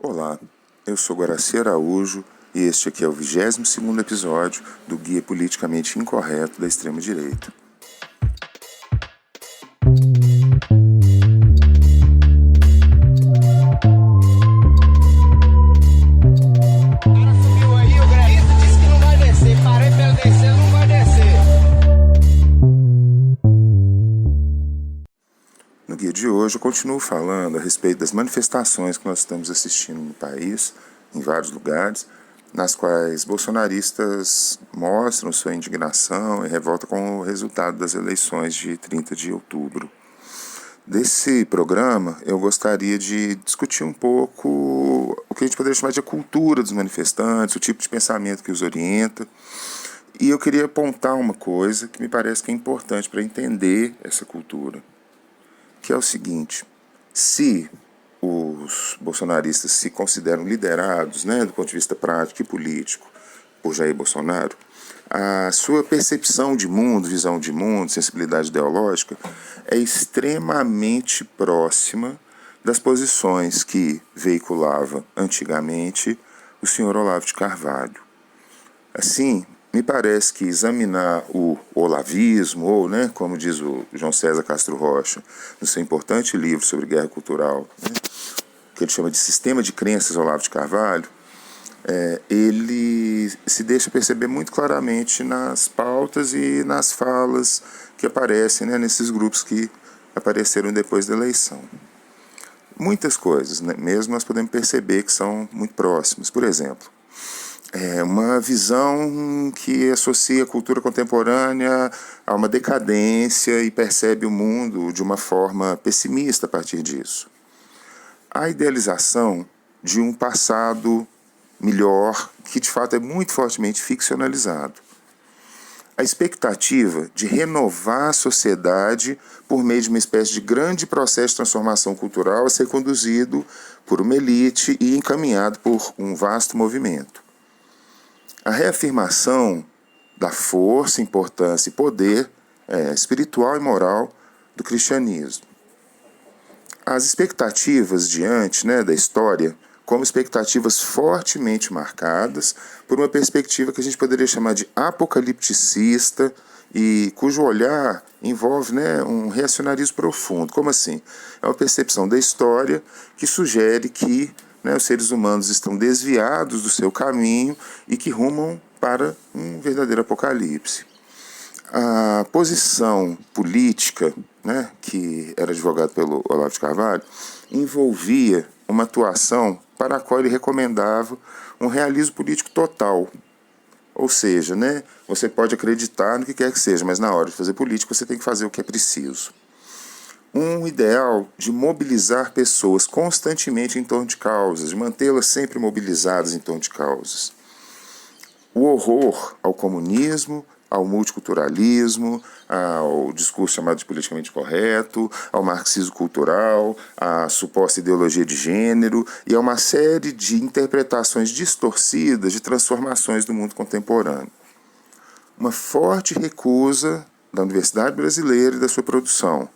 Olá, eu sou Guaraci Araújo e este aqui é o 22º episódio do Guia Politicamente Incorreto da Extrema-Direita. No guia de hoje eu continuo falando a respeito das manifestações que nós estamos assistindo no país, em vários lugares, nas quais bolsonaristas mostram sua indignação e revolta com o resultado das eleições de 30 de outubro. Desse programa, eu gostaria de discutir um pouco o que a gente poderia chamar de a cultura dos manifestantes, o tipo de pensamento que os orienta. E eu queria apontar uma coisa que me parece que é importante para entender essa cultura, que é o seguinte: se os bolsonaristas se consideram liderados, do ponto de vista prático e político, por Jair Bolsonaro, a sua percepção de mundo, visão de mundo, sensibilidade ideológica é extremamente próxima das posições que veiculava antigamente o senhor Olavo de Carvalho. Assim, me parece que examinar o olavismo, ou, como diz o João César Castro Rocha, no seu importante livro sobre guerra cultural, que ele chama de Sistema de Crenças Olavo de Carvalho, ele se deixa perceber muito claramente nas pautas e nas falas que aparecem nesses grupos que apareceram depois da eleição. Muitas coisas, mesmo nós podemos perceber que são muito próximas. Por exemplo, uma visão que associa a cultura contemporânea a uma decadência e percebe o mundo de uma forma pessimista a partir disso. A idealização de um passado melhor, que de fato é muito fortemente ficcionalizado. A expectativa de renovar a sociedade por meio de uma espécie de grande processo de transformação cultural a ser conduzido por uma elite e encaminhado por um vasto movimento. A reafirmação da força, importância e poder espiritual e moral do cristianismo. As expectativas diante da história como expectativas fortemente marcadas por uma perspectiva que a gente poderia chamar de apocalipticista e cujo olhar envolve um reacionarismo profundo. Como assim? É uma percepção da história que sugere que os seres humanos estão desviados do seu caminho e que rumam para um verdadeiro apocalipse. A posição política, que era advogada pelo Olavo de Carvalho, envolvia uma atuação para a qual ele recomendava um realismo político total. Ou seja, você pode acreditar no que quer que seja, mas na hora de fazer política você tem que fazer o que é preciso. Um ideal de mobilizar pessoas constantemente em torno de causas, de mantê-las sempre mobilizadas em torno de causas. O horror ao comunismo, ao multiculturalismo, ao discurso chamado de politicamente correto, ao marxismo cultural, à suposta ideologia de gênero e a uma série de interpretações distorcidas de transformações do mundo contemporâneo. Uma forte recusa da Universidade Brasileira e da sua produção.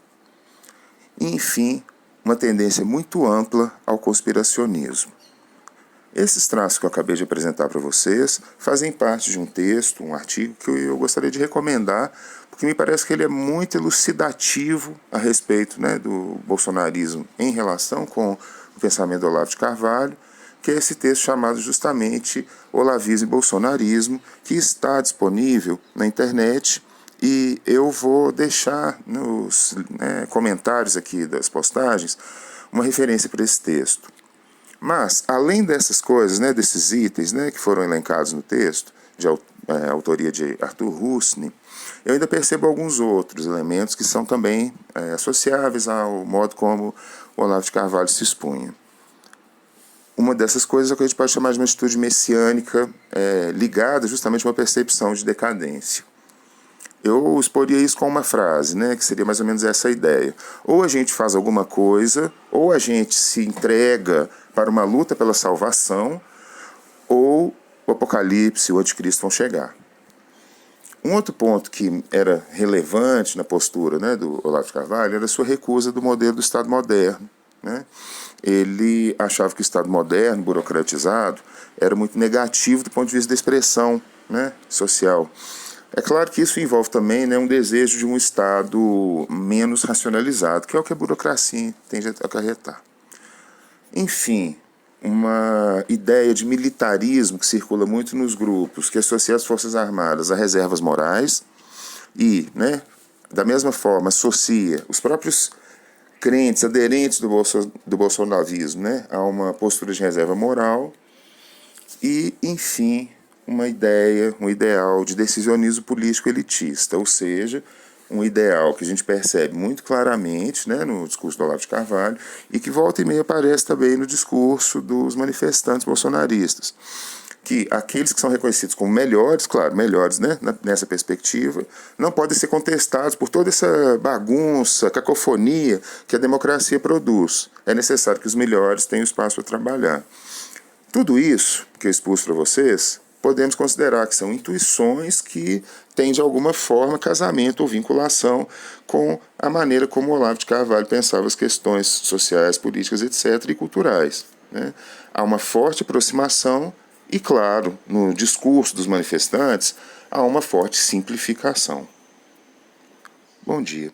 E, enfim, uma tendência muito ampla ao conspiracionismo. Esses traços que eu acabei de apresentar para vocês fazem parte de um texto, um artigo que eu gostaria de recomendar, porque me parece que ele é muito elucidativo a respeito do bolsonarismo em relação com o pensamento do Olavo de Carvalho, que é esse texto chamado justamente Olavismo e Bolsonarismo, que está disponível na internet. E eu vou deixar nos comentários aqui das postagens uma referência para esse texto. Mas, além dessas coisas, desses itens que foram elencados no texto, de autoria de Arthur Husny, eu ainda percebo alguns outros elementos que são também associáveis ao modo como o Olavo de Carvalho se expunha. Uma dessas coisas é o que a gente pode chamar de uma atitude messiânica ligada justamente a uma percepção de decadência. Eu exporia isso com uma frase, que seria mais ou menos essa ideia. Ou a gente faz alguma coisa, ou a gente se entrega para uma luta pela salvação, ou o apocalipse e o anticristo vão chegar. Um outro ponto que era relevante na postura do Olavo de Carvalho era a sua recusa do modelo do Estado moderno. ele achava que o Estado moderno, burocratizado, era muito negativo do ponto de vista da expressão, né, social. É claro que isso envolve também, né, um desejo de um Estado menos racionalizado, que é o que a burocracia tende a acarretar. Enfim, uma ideia de militarismo que circula muito nos grupos, que associa as Forças Armadas a reservas morais e, né, da mesma forma, associa os próprios crentes, aderentes do bolsonarismo, né, a uma postura de reserva moral e, enfim, uma ideia, um ideal de decisionismo político elitista, ou seja, um ideal que a gente percebe muito claramente, né, no discurso do Olavo de Carvalho e que volta e meia aparece também no discurso dos manifestantes bolsonaristas, que aqueles que são reconhecidos como melhores, claro, melhores, né, nessa perspectiva, não podem ser contestados por toda essa bagunça, cacofonia que a democracia produz. É necessário que os melhores tenham espaço para trabalhar. Tudo isso que eu expus para vocês, podemos considerar que são intuições que têm, de alguma forma, casamento ou vinculação com a maneira como Olavo de Carvalho pensava as questões sociais, políticas, etc., e culturais, né? Há uma forte aproximação e, claro, no discurso dos manifestantes, há uma forte simplificação. Bom dia.